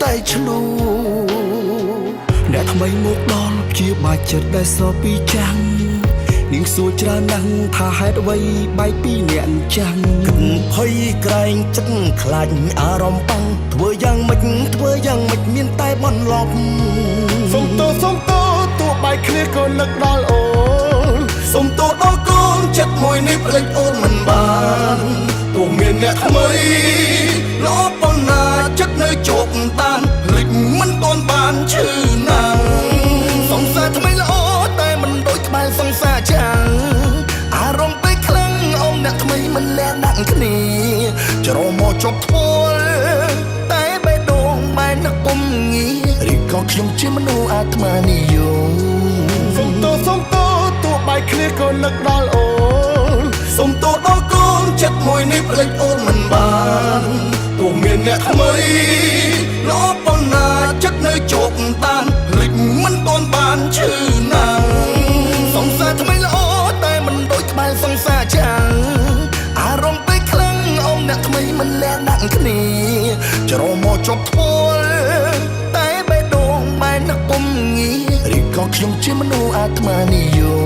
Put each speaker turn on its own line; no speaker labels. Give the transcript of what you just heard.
តែឆ្លូអ្នកថ្មីមកដល់ជាបាច់ចិត្តដែលសពីចាំងនាងសួរច្រើនណាស់ថាហេតុអ្វីបែកពីអ្នកអញ្ចឹងភ័យក្រែងចិត្តខ្លាចអារម្មណ៍ប៉ងធ្វើយ៉ាងម៉េចមានតែបន្លប់សុំទោទោះបែកគ្នាក៏នឹកដល់អូនសុំទោដល់កូនចិត្តមួយនេះភ្លេចអូនមិនបានទោះមានអ្នកថ្មីល្អប៉ុណ្ណាចិត្តនៅជាប់បានភ្លេចមិនទាន់បានឈឺណាស់សង្សារថ្មីល្អតែមិនដូចក្បែរសង្សារចាំងអារម្មណ៍ពេលខ្លាំងអមអ្នកថ្មីមិនលះដាក់គ្នាច្រមកជាប់ធ្វើតែបេះដូងបែរនឹកពុំងារឬក៏ខ្ញុំជាមនុស្សអាត្មានិយមសុំទោទោះបែកគ្នាក៏នឹកដល់អូនសុំទោដល់កូនចិត្តមួយនេះភ្លេចអូនមិនបានទោះមានអ្នកថ្មីល្អប៉ុណ្ណាចិត្តនៅជាប់បានភ្លេចមិនទាន់បានឈឺណាស់សង្សារថ្មីល្អតែមិនដូចក្បែរសង្សារចាំងអារម្មណ៍ពេលខ្លាំងអមអ្នកថ្មីមិនលះដាក់គ្នាច្រមកជាប់ធ្វើតែបេះដូងបែរនឹកពុំងារឬក៏ខ្ញុំជាមនុស្សអាត្មានិយម